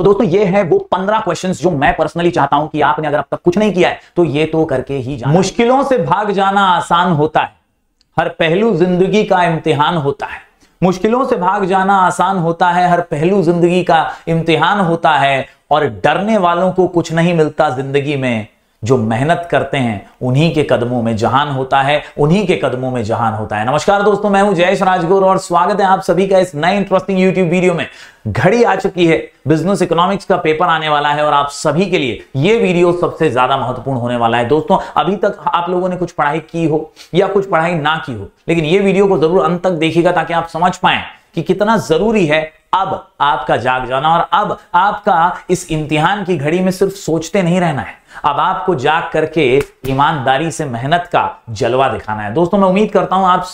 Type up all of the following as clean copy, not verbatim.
तो दोस्तों ये है वो 15 क्वेश्चंस जो मैं पर्सनली चाहता हूं कि आपने अगर अब तक कुछ नहीं किया है तो ये तो करके ही जाना। मुश्किलों से भाग जाना आसान होता है, हर पहलू जिंदगी का इम्तिहान होता है। मुश्किलों से भाग जाना आसान होता है, हर पहलू जिंदगी का इम्तिहान होता है। और डरने वालों को कुछ नहीं मिलता जिंदगी में, जो मेहनत करते हैं उन्हीं के कदमों में जहान होता है, उन्हीं के कदमों में जहान होता है। नमस्कार दोस्तों, मैं हूं जयेश राजगुरु और स्वागत है आप सभी का इस नए इंटरेस्टिंग यूट्यूब वीडियो में। घड़ी आ चुकी है, बिजनेस इकोनॉमिक्स का पेपर आने वाला है और आप सभी के लिए यह वीडियो सबसे ज्यादा महत्वपूर्ण होने वाला है। दोस्तों अभी तक आप लोगों ने कुछ पढ़ाई की हो या कुछ पढ़ाई ना की हो, लेकिन यह वीडियो को जरूर अंत तक देखिएगा ताकि आप समझ पाए कि कितना जरूरी है अब आपका जाग जाना और अब आपका इस इम्तिहान की घड़ी में सिर्फ सोचते नहीं रहना है, अब आपको जाग करके ईमानदारी से मेहनत का जलवा दिखाना है। दोस्तों मैं उम्मीद करता हूं आप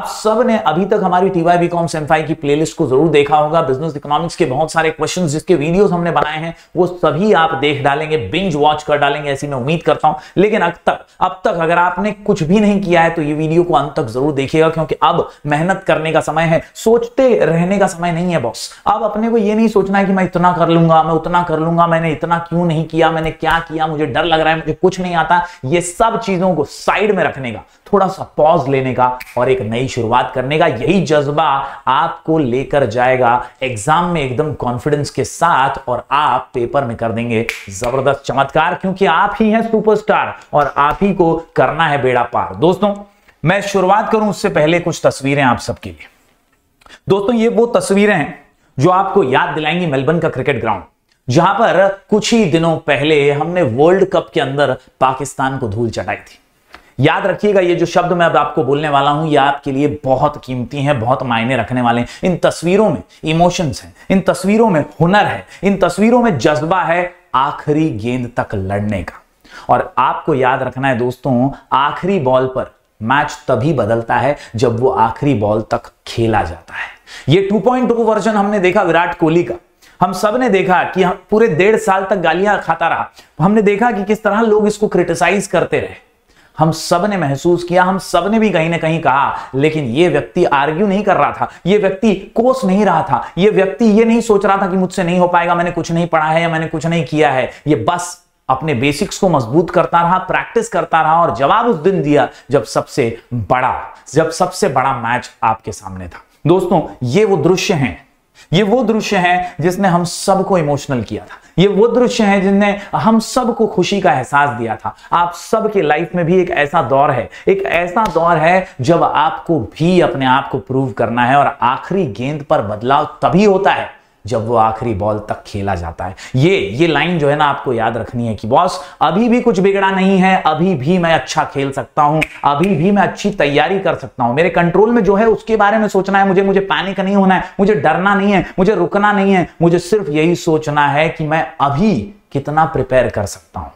सबने अभी तक हमारी TY BCom सेम5 की प्लेलिस्ट को जरूर देखा होगा। बिजनेस इकोनॉमिक्स के बहुत सारे क्वेश्चंस जिसके वीडियोस हमने बनाए हैं वो सभी आप देख डालेंगे, बिंज वॉच कर डालेंगे, ऐसी मैं उम्मीद करता हूं। लेकिन अब तक अगर आपने कुछ भी नहीं किया है तो ये वीडियो को अंत तक जरूर देखिएगा, क्योंकि अब मेहनत करने का समय है, सोचते रहने का समय नहीं है बॉस। अब अपने को ये नहीं सोचना है कि मैं इतना कर लूंगा, मैं उतना कर लूंगा, मैंने इतना क्यों नहीं किया, मैंने क्या किया, मुझे डर लग रहा है, मुझे कुछ नहीं आता। ये सब चीजों को साइड में रखने का, थोड़ा सा पॉज लेने का और एक नई शुरुआत करने का, यही जज्बा आपको लेकर जाएगा एग्जाम में एकदम कॉन्फिडेंस के साथ और आप पेपर में कर देंगे जबरदस्त चमत्कार, क्योंकि आप ही हैं सुपरस्टार और आप ही को करना है बेड़ा पार। दोस्तों मैं शुरुआत करूं उससे पहले कुछ तस्वीरें आप सबके लिए। दोस्तों ये वो तस्वीरें हैं जो आपको याद दिलाएंगी मेलबर्न का क्रिकेट ग्राउंड, जहां पर कुछ ही दिनों पहले हमने वर्ल्ड कप के अंदर पाकिस्तान को धूल चटाई थी। याद रखिएगा ये जो शब्द मैं अब आपको बोलने वाला हूं ये आपके लिए बहुत कीमती हैं, बहुत मायने रखने वाले हैं। इन तस्वीरों में इमोशंस हैं, इन तस्वीरों में हुनर है, इन तस्वीरों में जज्बा है आखिरी गेंद तक लड़ने का। और आपको याद रखना है दोस्तों, आखिरी बॉल पर मैच तभी बदलता है जब वो आखिरी बॉल तक खेला जाता है। ये 2.2 वर्जन हमने देखा विराट कोहली का। हम सब ने देखा कि पूरे 1.5 साल तक गालियां खाता रहा, हमने देखा कि किस तरह लोग इसको क्रिटिसाइज करते रहे। हम सब ने महसूस किया, हम सब ने भी कहीं ना कहीं कहा, लेकिन यह व्यक्ति आर्ग्यू नहीं कर रहा था, यह व्यक्ति कोस नहीं रहा था, यह व्यक्ति यह नहीं सोच रहा था कि मुझसे नहीं हो पाएगा, मैंने कुछ नहीं पढ़ा है या मैंने कुछ नहीं किया है। यह बस अपने बेसिक्स को मजबूत करता रहा, प्रैक्टिस करता रहा और जवाब उस दिन दिया जब सबसे बड़ा मैच आपके सामने था। दोस्तों ये वो दृश्य हैं जिसने हम सबको इमोशनल किया था। ये वो दृश्य हैं जिनने हम सबको खुशी का एहसास दिया था। आप सबके लाइफ में भी एक ऐसा दौर है जब आपको भी अपने आप को प्रूव करना है और आखिरी गेंद पर बदलाव तभी होता है जब वो आखिरी बॉल तक खेला जाता है। ये लाइन जो है ना आपको याद रखनी है कि बॉस अभी भी कुछ बिगड़ा नहीं है, अभी भी मैं अच्छा खेल सकता हूं, अभी भी मैं अच्छी तैयारी कर सकता हूं। मेरे कंट्रोल में जो है उसके बारे में सोचना है, मुझे पैनिक नहीं होना है, मुझे डरना नहीं है, मुझे रुकना नहीं है, मुझे सिर्फ यही सोचना है कि मैं अभी कितना प्रिपेयर कर सकता हूं।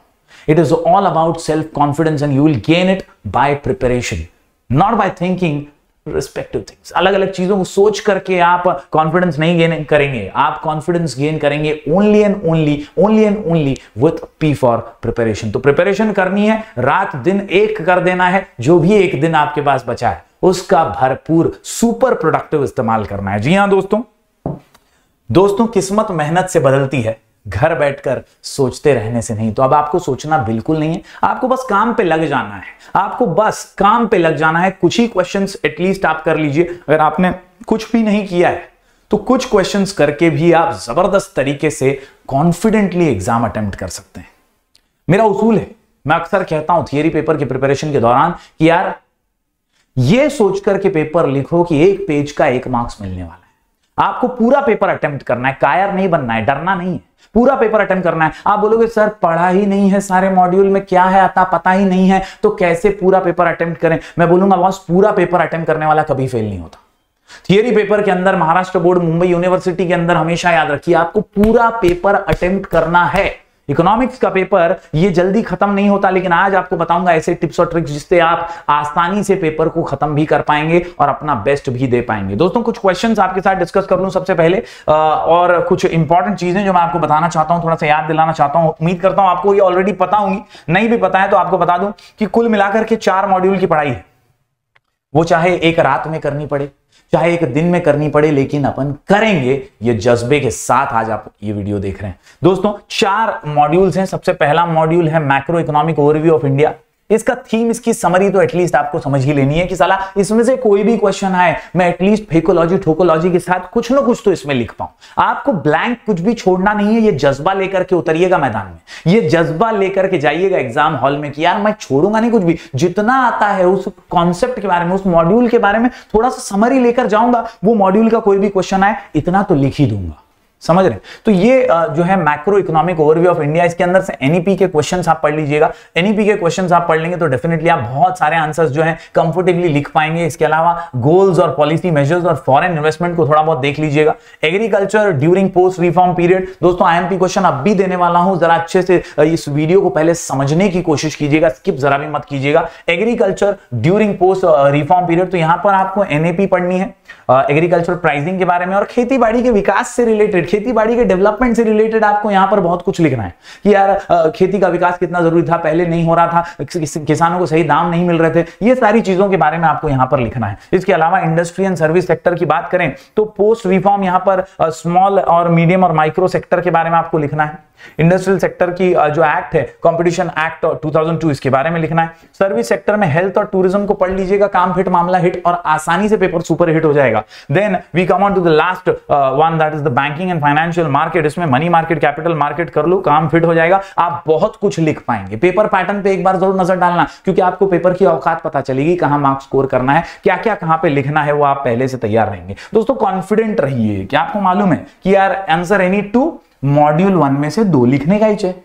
It is all about self confidence and you will gain it by preparation, not by thinking respective things. अलग अलग चीजों को सोच करके आप कॉन्फिडेंस नहीं गेन करेंगे, आप कॉन्फिडेंस गेन करेंगे only and only with P for preparation. तो प्रिपरेशन करनी है, रात दिन एक कर देना है, जो भी एक दिन आपके पास बचा है उसका भरपूर सुपर प्रोडक्टिव इस्तेमाल करना है। जी हां दोस्तों किस्मत मेहनत से बदलती है, घर बैठकर सोचते रहने से नहीं। तो अब आपको सोचना बिल्कुल नहीं है, आपको बस काम पे लग जाना है, कुछ ही क्वेश्चंस एटलीस्ट आप कर लीजिए। अगर आपने कुछ भी नहीं किया है तो कुछ क्वेश्चंस करके भी आप जबरदस्त तरीके से कॉन्फिडेंटली एग्जाम अटेम्प्ट कर सकते हैं। मेरा उसूल है, मैं अक्सर कहता हूं थियरी पेपर की प्रिपरेशन के दौरान कि यार ये सोच करके पेपर लिखो कि एक पेज का 1 मार्क्स मिलने वाला है। आपको पूरा पेपर अटेम्प्ट करना है, कायर नहीं बनना है, डरना नहीं है, पूरा पेपर अटेम्प्ट करना है। आप बोलोगे सर पढ़ा ही नहीं है, सारे मॉड्यूल में क्या है आता पता ही नहीं है, तो कैसे पूरा पेपर अटेम्प्ट करें? मैं बोलूंगा बॉस पूरा पेपर अटेम्प्ट करने वाला कभी फेल नहीं होता। थियरी पेपर के अंदर महाराष्ट्र बोर्ड, मुंबई यूनिवर्सिटी के अंदर हमेशा याद रखिए आपको पूरा पेपर अटेम्प्ट करना है। इकोनॉमिक्स का पेपर ये जल्दी खत्म नहीं होता, लेकिन आज आपको बताऊंगा ऐसे टिप्स और ट्रिक्स जिससे आप आसानी से पेपर को खत्म भी कर पाएंगे और अपना बेस्ट भी दे पाएंगे। दोस्तों कुछ क्वेश्चंस आपके साथ डिस्कस कर लूं सबसे पहले, और कुछ इंपॉर्टेंट चीजें जो मैं आपको बताना चाहता हूं, थोड़ा सा याद दिलाना चाहता हूं। उम्मीद करता हूं आपको ये ऑलरेडी पता होंगी, नहीं भी पता है तो आपको बता दूं कि कुल मिलाकर के 4 मॉड्यूल की पढ़ाई है, वो चाहे एक रात में करनी पड़े, चाहे एक दिन में करनी पड़े, लेकिन अपन करेंगे। ये जज्बे के साथ आज आप ये वीडियो देख रहे हैं। दोस्तों 4 मॉड्यूल्स हैं। सबसे पहला मॉड्यूल है macro economic overview of India. इसका थीम, इसकी समरी तो एटलीस्ट आपको समझ ही लेनी है कि साला इसमें से कोई भी क्वेश्चन आए, मैं एटलीस्ट फेकोलॉजी ठोकोलॉजी के साथ कुछ ना कुछ तो इसमें लिख पाऊं। आपको ब्लैंक कुछ भी छोड़ना नहीं है। ये जज्बा लेकर के उतरिएगा मैदान में, ये जज्बा लेकर के जाइएगा एग्जाम हॉल में कि यार मैं छोड़ूंगा नहीं कुछ भी। जितना आता है उस कॉन्सेप्ट के बारे में, उस मॉड्यूल के बारे में थोड़ा सा समरी लेकर जाऊंगा। वो मॉड्यूल का कोई भी क्वेश्चन आए, इतना तो लिख ही दूंगा। समझ रहे हैं? तो ये जो है macro economic overview of India, इसके अंदर से एनईपी के क्वेश्चंस आप पढ़ लीजिएगा। एनईपी के क्वेश्चंस आप पढ़ लेंगे तो डेफिनेटली आप बहुत सारे आंसर्स जो हैं कंफर्टेबली लिख पाएंगे। इसके अलावा गोल्स और पॉलिसी मेजर्स और फॉरेन इन्वेस्टमेंट को थोड़ा बहुत देख लीजिएगा। Agriculture during post reform period, दोस्तों आईएमपी क्वेश्चन अब भी देने वाला हूं, जरा अच्छे से इस वीडियो को पहले समझने की कोशिश कीजिएगा, स्किप जरा भी मत कीजिएगा। Agriculture during post reform period, तो यहां पर आपको एनएपी पढ़नी है एग्रीकल्चर प्राइसिंग के बारे में, और खेती बाड़ी के विकास से रिलेटेड, खेती बाड़ी के डेवलपमेंट से रिलेटेड आपको यहां पर बहुत कुछ लिखना है कि यार खेती का विकास कितना जरूरी था, पहले नहीं हो रहा था, किसानों को सही दाम नहीं मिल रहे थे। ये सारी चीजों के बारे में आपको यहां पर लिखना है। इसके अलावा इंडस्ट्री एंड सर्विस सेक्टर की बात करें तो पोस्ट रिफॉर्म यहां पर स्मॉल और मीडियम और माइक्रो सेक्टर के बारे में आपको लिखना है। इंडस्ट्रियल सेक्टर की जो एक्ट है, कंपटीशन एक्ट 2002, इसके बारे में लिखना है। सर्विस सेक्टर में हेल्थ और टूरिज्म को पढ़ लीजिएगा, काम हिट मामला हिट, और आसानी से पेपर सुपर हिट हो जाएगा। Then we come on to the last one, that is the banking and financial market. इसमें मनी मार्केट, कैपिटल मार्केट कर लो, काम फिट हो जाएगा। आप बहुत कुछ लिख पाएंगे। पेपर पैटर्न पे एक बार जरूर नजर डालना, क्योंकि आपको पेपर की औकात पता चलेगी, कहां मार्क्स स्कोर करना है, क्या क्या कहां पे लिखना है, वो आप पहले से तैयार रहेंगे। दोस्तों कॉन्फिडेंट रहिए कि आपको मालूम है कि यार आंसर एनी टू मॉड्यूल 1 में से 2 लिखने का ही चाहिए।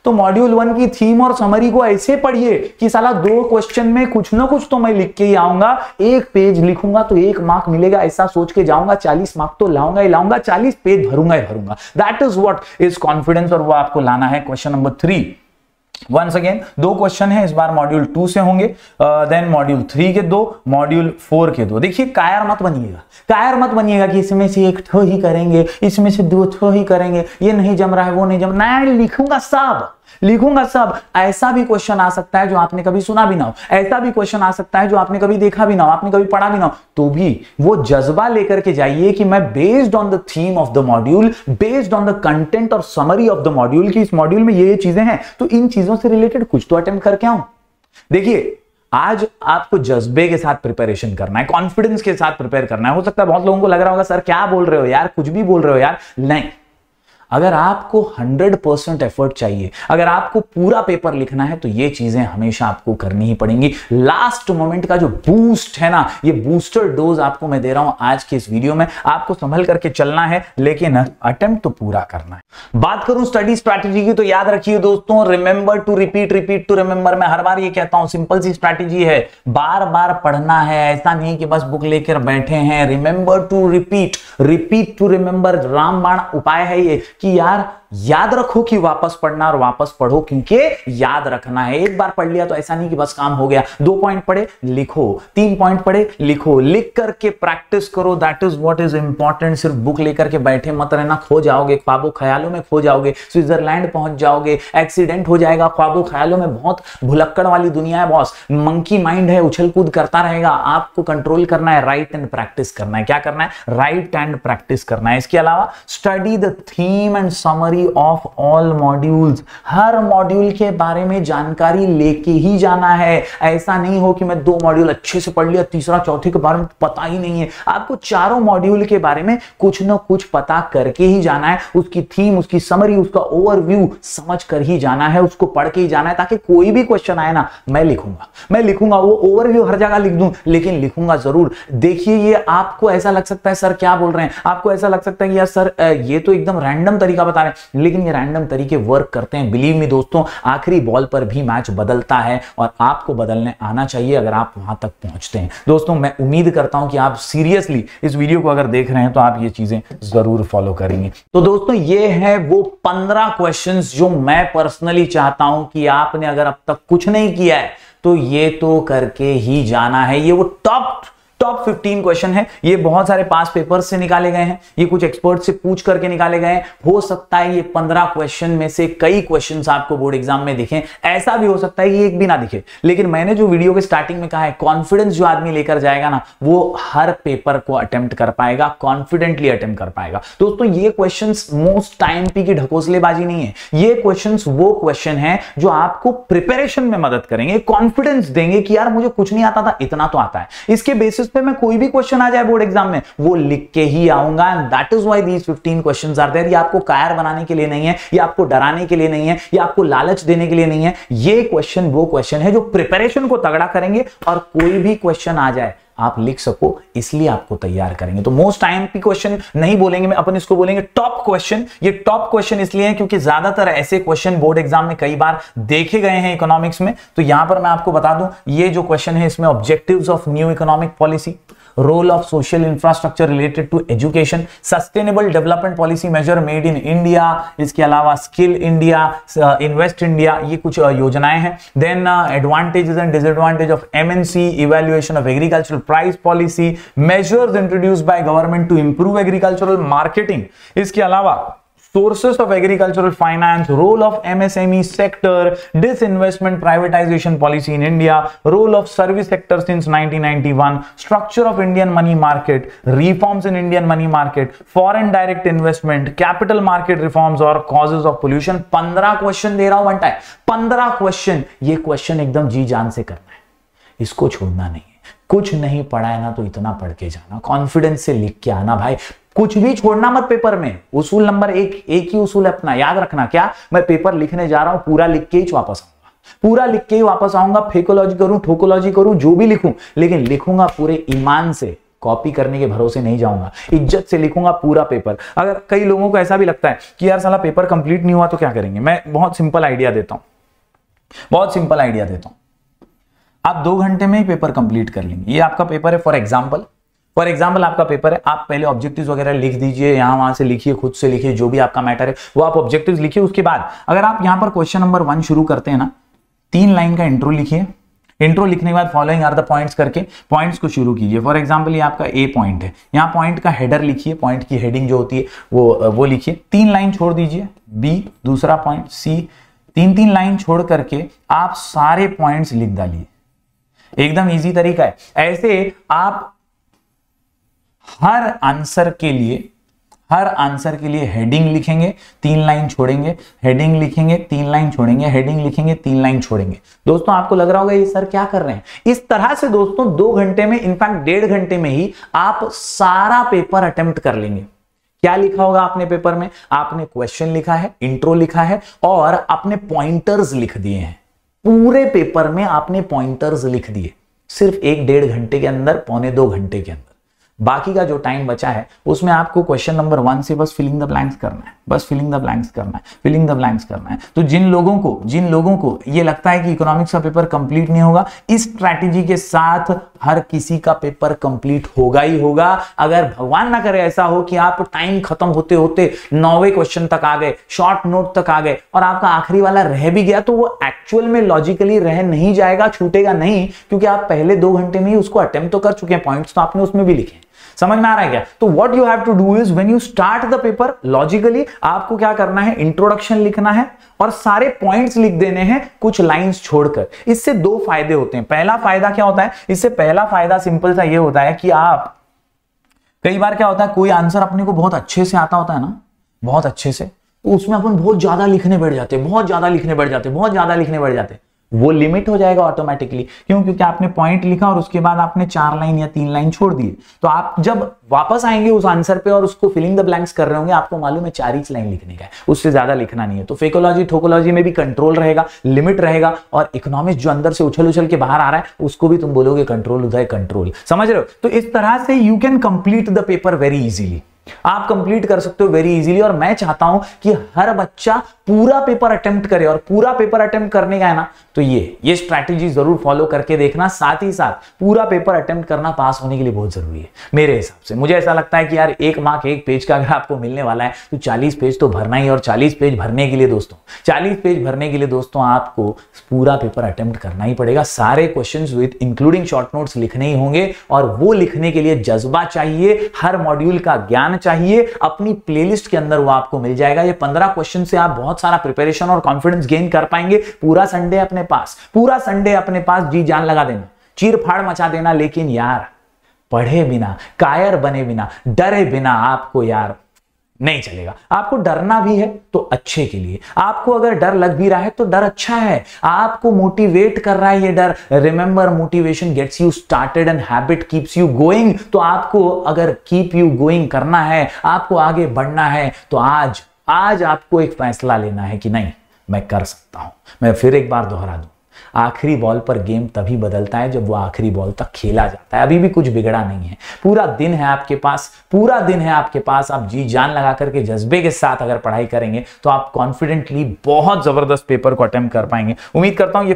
तो मॉड्यूल 1 की थीम और समरी को ऐसे पढ़िए कि साला 2 क्वेश्चन में कुछ ना कुछ तो मैं लिख के ही आऊंगा। 1 पेज लिखूंगा तो 1 मार्क मिलेगा, ऐसा सोच के जाऊंगा। 40 मार्क तो लाऊंगा ही लाऊंगा, 40 पेज भरूंगा ही भरूंगा। That is what is confidence, और वो आपको लाना है। Question number 3, once again 2 question है, इस बार मॉड्यूल 2 से होंगे, देन मॉड्यूल 3 के 2, मॉड्यूल 4 के 2। देखिए कायर मत बनिएगा, कायर मत बनिएगा कि इसमें से 1 ठो ही करेंगे, इसमें से 2 ठो ही करेंगे, ये नहीं जम रहा है, वो नहीं जम रहा है। लिखूंगा सब, लिखूंगा सब। ऐसा भी क्वेश्चन आ सकता है जो आपने कभी सुना भी ना हो, ऐसा भी क्वेश्चन आ सकता है जो आपने कभी देखा भी ना हो, आपने कभी पढ़ा भी ना हो, तो भी वो जज्बा लेकर के जाइए कि मैं based on the theme of the module, based on the content और समरी ऑफ द मॉड्यूल, की इस मॉड्यूल में ये चीजें हैं, तो इन चीजों से रिलेटेड कुछ तो अटेम्प्ट करके आऊं। देखिए आज आपको जज्बे के साथ प्रिपरेशन करना है, कॉन्फिडेंस के साथ प्रिपेयर करना है। हो सकता है बहुत लोगों को लग रहा होगा सर क्या बोल रहे हो यार, कुछ भी बोल रहे हो यार। नहीं, अगर आपको 100% एफर्ट चाहिए, अगर आपको पूरा पेपर लिखना है, तो ये चीजें हमेशा आपको करनी ही पड़ेंगी। लास्ट मोमेंट का जो बूस्ट है ना, ये बूस्टर डोज आपको मैं दे रहा हूं आज के इस वीडियो में। आपको संभल करके चलना है, लेकिन अटेम्प्ट तो पूरा करना है। बात करूं स्टडी स्ट्रैटेजी की, तो याद रखिए दोस्तों, remember to repeat, repeat to remember. मैं हर बार ये कहता हूं, सिंपल सी स्ट्रैटेजी है, बार बार पढ़ना है। ऐसा नहीं कि बस बुक लेकर बैठे हैं। Remember to repeat, repeat to remember, रामबाण उपाय है ये कि यार याद रखो कि वापस पढ़ना और वापस पढ़ो, क्योंकि याद रखना है। एक बार पढ़ लिया तो ऐसा नहीं कि बस काम हो गया। 2 पॉइंट पढ़े लिखो, 3 पॉइंट पढ़े लिखो, लिख करके प्रैक्टिस करो। That is what is important. सिर्फ बुक लेकर के बैठे मत रहना, खो जाओगे, ख्वाबों ख्यालों में खो जाओगे, स्विट्जरलैंड पहुंच जाओगे, एक्सीडेंट हो जाएगा। ख्वाबों ख्यालों में बहुत भुलक्कड़ वाली दुनिया है बॉस, मंकी माइंड है, उछल कूद करता रहेगा। आपको कंट्रोल करना है, राइट एंड प्रैक्टिस करना है। क्या करना है? राइट एंड प्रैक्टिस करना है। इसके अलावा study the theme and summary of all modules. Her module के बारे में जानकारी लेके ही जाना है। ऐसा नहीं हो कि मैं 2 मॉड्यूल अच्छे से पढ़ लिया, तीसरा चौथे के बारे में पता ही नहीं है। आपको चारों मॉड्यूल के बारे में कुछ ना कुछ पता करके ही जाना है। उसकी थीम, उसकी समरी, उसका ओवरव्यू समझ कर ही जाना है, उसको पढ़ के ही जाना है, ताकि कोई भी क्वेश्चन आए ना, मैं लिखूंगा। वो ओवरव्यू हर जगह लिख दूं, लेकिन लिखूंगा जरूर। देखिए ये आपको ऐसा लग सकता है सर क्या बोल रहे हैं, आपको ऐसा लग सकता है कि यार सर ये तो एकदम रैंडम तरीका बता रहे हैं, लेकिन ये रैंडम तरीके वर्क करते हैं। बिलीव मी दोस्तों, आखिरी बॉल पर भी मैच बदलता है, और आपको बदलने आना चाहिए अगर आप वहां तक पहुंचते हैं। दोस्तों मैं उम्मीद करता हूं कि आप सीरियसली इस वीडियो को अगर देख रहे हैं तो आप ये चीजें जरूर फॉलो करेंगे। तो दोस्तों ये है वो 15 क्वेश्चंस जो मैं पर्सनली चाहता हूं कि आपने अगर अब तक कुछ नहीं किया है तो ये तो करके ही जाना है। ये वो टॉप टॉप 15 क्वेश्चन है, ये बहुत सारे पास पेपर्स से निकाले गए हैं, ये कुछ एक्सपर्ट से पूछ करके निकाले गए हैं। हो सकता है ये 15 क्वेश्चन में से कई क्वेश्चंस आपको बोर्ड एग्जाम में दिखें, ऐसा भी हो सकता है कि एक भी ना दिखे। लेकिन मैंने जो वीडियो के स्टार्टिंग में कहा है, कॉन्फिडेंस जो आदमी लेकर जाएगा ना, वो हर पेपर को अटेम्प्ट कर पाएगा, कॉन्फिडेंटली अटेम्प्ट कर पाएगा। दोस्तों ये क्वेश्चंस मोस्ट टाइम की ढकोसलेबाजी नहीं है, ये क्वेश्चंस वो क्वेश्चन है जो आपको प्रिपरेशन में मदद करेंगे, कॉन्फिडेंस देंगे कि यार मुझे कुछ नहीं आता था, इतना तो आता है। इसके बेसिस पे मैं कोई भी क्वेश्चन आ जाए बोर्ड एग्जाम में, वो लिख के ही आऊंगा। And that is why these 15 questions are there. ये आपको कायर बनाने के लिए नहीं है, ये आपको डराने के लिए नहीं है, ये आपको लालच देने के लिए नहीं है। ये क्वेश्चन वो क्वेश्चन है जो प्रिपरेशन को तगड़ा करेंगे, और कोई भी क्वेश्चन आ जाए आप लिख सको, इसलिए आपको तैयार करेंगे। तो मोस्ट आईएमपी क्वेश्चन नहीं बोलेंगे मैं, अपन इसको बोलेंगे टॉप क्वेश्चन। ये टॉप क्वेश्चन इसलिए है क्योंकि ज्यादातर ऐसे क्वेश्चन बोर्ड एग्जाम में कई बार देखे गए हैं इकोनॉमिक्स में। तो यहां पर मैं आपको बता दूं, ये जो क्वेश्चन है इसमें objectives of new economic policy, role of social infrastructure related to education, sustainable development policy major made in India, इसके अलावा स्किल इंडिया, इन्वेस्ट इंडिया, ये कुछ योजनाएं हैं। Then advantages and disadvantage of MNC, evaluation of agricultural price policy, measures introduced by government to improve agricultural marketing, इसके अलावा sources of agricultural finance, role of MSME sector, disinvestment privatization policy in India, role of service sector since 1991, structure of Indian money market, reforms in Indian money market, foreign direct investment, capital market reforms और causes of pollution। 15 question दे रहा हूं one time, 15 question. ये question एकदम जी जान से करना है, इसको छोड़ना नहीं है। कुछ नहीं पढ़ा है ना तो इतना पढ़ के जाना, कॉन्फिडेंस से लिख के आना भाई, कुछ भी छोड़ना मत पेपर में। उसूल नंबर एक ही उसूल है अपना, याद रखना। क्या? मैं पेपर लिखने जा रहा हूं, पूरा लिख के ही वापस आऊंगा, पूरा लिख के ही वापस आऊंगा। फेकोलॉजी करूं, ठोकोलॉजी करूं, जो भी लिखूं, लेकिन लिखूंगा पूरे ईमान से, कॉपी करने के भरोसे नहीं जाऊंगा, इज्जत से लिखूंगा पूरा पेपर। अगर कई लोगों को ऐसा भी लगता है कि यार साला पेपर कंप्लीट नहीं हुआ तो क्या करेंगे, मैं बहुत सिंपल आइडिया देता हूं, बहुत सिंपल आइडिया देता हूं। आप 2 घंटे में ही पेपर कंप्लीट कर लेंगे। ये आपका पेपर है, फॉर एग्जाम्पल आपका पेपर है। आप पहले ऑब्जेक्टिव्स वगैरह लिख दीजिए, यहां वहां से लिखिए, खुद से लिखिए, जो भी आपका मैटर है वो आप ऑब्जेक्टिव्स लिखिए। उसके बाद अगर आप यहां पर क्वेश्चन नंबर 1 शुरू करते हैं ना, 3 लाइन का इंट्रो लिखिए। इंट्रो लिखने के बाद फॉलोइंग आर द पॉइंट्स करके पॉइंट्स को शुरू कीजिए। फॉर एग्जांपल ये आपका ए पॉइंट है, यहाँ पॉइंट का हेडर लिखिए, पॉइंट की हेडिंग जो होती है वो लिखिए। 3 लाइन छोड़ दीजिए। बी दूसरा पॉइंट, सी 3 लाइन छोड़ करके आप सारे पॉइंट्स लिख डालिए। एकदम इजी तरीका है। ऐसे आप हर आंसर के लिए हेडिंग लिखेंगे, 3 लाइन छोड़ेंगे, हेडिंग लिखेंगे, 3 लाइन छोड़ेंगे, हेडिंग लिखेंगे, 3 लाइन छोड़ेंगे। दोस्तों आपको लग रहा होगा ये सर क्या कर रहे हैं। इस तरह से दोस्तों 2 घंटे में, इनफैक्ट 1.5 घंटे में ही आप सारा पेपर अटेम्प्ट कर लेंगे। क्या लिखा होगा आपने पेपर में? आपने क्वेश्चन लिखा है, इंट्रो लिखा है और आपने पॉइंटर्स लिख दिए हैं। पूरे पेपर में आपने पॉइंटर्स लिख दिए, सिर्फ 1-1.5 घंटे के अंदर, 1.25-2 घंटे के अंदर। बाकी का जो टाइम बचा है उसमें आपको क्वेश्चन नंबर 1 से बस फिलिंग द ब्लैंक्स करना है, बस फिलिंग द ब्लैंक्स करना है, फिलिंग द ब्लैंक्स करना है। तो जिन लोगों को ये लगता है कि इकोनॉमिक्स का पेपर कंप्लीट नहीं होगा, इस स्ट्रैटेजी के साथ हर किसी का पेपर कंप्लीट होगा ही होगा। अगर भगवान ना करे ऐसा हो कि आप टाइम खत्म होते होते 9वें क्वेश्चन तक आ गए, शॉर्ट नोट तक आ गए और आपका आखिरी वाला रह भी गया, तो वो एक्चुअल में लॉजिकली रह नहीं जाएगा, छूटेगा नहीं, क्योंकि आप पहले 2 घंटे में ही उसको अटेम्प्ट तो कर चुके हैं, पॉइंट्स तो आपने उसमें भी लिखे। समझ में आ रहा है क्या? तो what you have to do is when you start the paper, logically आपको क्या करना है, इंट्रोडक्शन लिखना है और सारे पॉइंट्स लिख देने हैं कुछ लाइंस छोड़कर। इससे 2 फायदे होते हैं। पहला फायदा क्या होता है? इससे पहला फायदा सिंपल सा ये होता है कि आप, कई बार क्या होता है, कोई आंसर अपने को बहुत अच्छे से आता होता है ना, बहुत अच्छे से, तो उसमें अपन बहुत ज्यादा लिखने बैठ जाते, वो लिमिट हो जाएगा ऑटोमेटिकली। क्यों? क्योंकि आपने पॉइंट लिखा और उसके बाद आपने 4 लाइन या 3 लाइन छोड़ दिए। तो आप जब वापस आएंगे उस आंसर पे और उसको फिलिंग द ब्लैंक्स कर रहे होंगे, आपको मालूम है 4 ही लाइन लिखने का है, उससे ज्यादा लिखना नहीं है। तो फेकोलॉजी, ठोकोलॉजी में भी कंट्रोल रहेगा, लिमिट रहेगा, और इकोनॉमिक्स जो अंदर से उछल के बाहर आ रहा है उसको भी तुम बोलोगे कंट्रोल, उधर कंट्रोल। समझ रहे हो? तो इस तरह से you can complete the paper very easily. आप कंप्लीट कर सकते हो वेरी इजीली। और मैं चाहता हूं कि हर बच्चा पूरा पेपर अटेम्प्ट करे, और पूरा पेपर अटेम्प्ट करने का है ना, तो ये स्ट्रैटेजी जरूर फॉलो करके देखना। साथ ही साथ पूरा पेपर अटेम्प्ट करना पास होने के लिए बहुत जरूरी है मेरे हिसाब से। मुझे ऐसा लगता है कि यार 1 मार्क 1 पेज का अगर आपको मिलने वाला है तो 40 पेज तो भरना ही। और 40 पेज भरने के लिए दोस्तों, 40 पेज भरने के लिए दोस्तों आपको पूरा पेपर अटेम्प्ट करना ही पड़ेगा। सारे questions with including short notes लिखने ही होंगे, और वो लिखने के लिए जज्बा चाहिए, हर मॉड्यूल का ज्ञान चाहिए। अपनी प्लेलिस्ट के अंदर वो आपको मिल जाएगा। ये 15 क्वेश्चन से आप बहुत सारा प्रिपरेशन और कॉन्फिडेंस गेन कर पाएंगे। पूरा संडे अपने पास, पूरा संडे अपने पास, जी जान लगा देना, चीर फाड़ मचा देना। लेकिन यार पढ़े बिना, कायर बने बिना, डरे बिना आपको यार नहीं चलेगा। आपको डरना भी है तो अच्छे के लिए। आपको अगर डर लग भी रहा है तो डर अच्छा है, आपको मोटिवेट कर रहा है ये डर। Remember, motivation gets you started and habit keeps you going. तो आपको अगर कीप यू गोइंग करना है, आपको आगे बढ़ना है, तो आज आपको एक फैसला लेना है कि नहीं, मैं कर सकता हूं। मैं फिर एक बार दोहरा दूं, आखिरी बॉल पर गेम तभी बदलता है जब वो आखिरी बॉल तक खेला जाता है। अभी भी कुछ बिगड़ा नहीं है, पूरा दिन है आपके पास, पूरा दिन है आपके पास। आप जी जान लगा करके जज्बे के साथ अगर पढ़ाई करेंगे तो आप कॉन्फिडेंटली बहुत जबरदस्त पेपर को अटेम्प्ट कर पाएंगे। उम्मीद करता हूं ये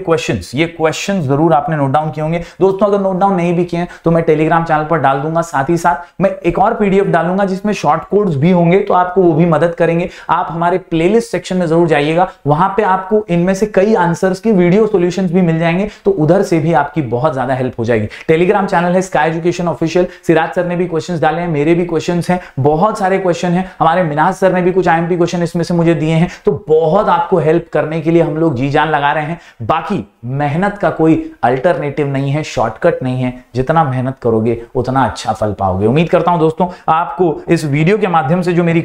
क्वेश्चंस जरूर आपने नोट डाउन किए होंगे। दोस्तों अगर नोट डाउन नहीं भी किए तो मैं टेलीग्राम चैनल पर डाल दूंगा। साथ ही साथ मैं एक और पीडीएफ डालूंगा जिसमें शॉर्ट कोड्स भी होंगे, तो आपको वो भी मदद करेंगे। आप हमारे प्लेलिस्ट सेक्शन में जरूर जाइएगा, वहां पे आपको इनमें से कई आंसर्स की वीडियो सॉल्यूशंस भी मिल जाएंगे, तो उधर से भी आपकी बहुत ज्यादा हेल्प हो जाएगी। टेलीग्राम चैनल है sky education official. Siraj sir ने भी क्वेश्चंस डाले हैं, मेरे भी क्वेश्चंस हैं, बहुत सारे क्वेश्चन हैं। हमारे मिनाज सर ने भी कुछ आईएमपी क्वेश्चन इसमें से मुझे दिए हैं, तो बहुत आपको हेल्प करने के लिए हम लोग जी जान लगा रहे हैं। बाकी मेहनत का कोई अल्टरनेटिव नहीं है, शॉर्टकट नहीं है। जितना मेहनत करोगे उतना अच्छा फल पाओगे। उम्मीद करता हूं दोस्तों आपको इस वीडियो के माध्यम से जो मेरी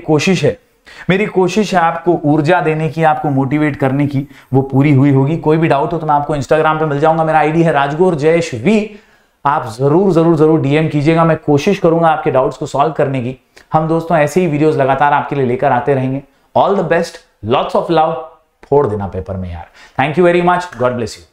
कोशिश है आपको ऊर्जा देने की, आपको मोटिवेट करने की, वो पूरी हुई होगी। कोई भी डाउट हो तो मैं आपको इंस्टाग्राम पे मिल जाऊंगा। मेरा आईडी है राजगौर जयेश वी। आप जरूर डीएम कीजिएगा, मैं कोशिश करूंगा आपके डाउट्स को सॉल्व करने की। हम दोस्तों ऐसे ही वीडियोस लगातार आपके लिए लेकर आते रहेंगे। All the best, lots of love. फोड़ देना पेपर में यार। Thank you very much, God bless you.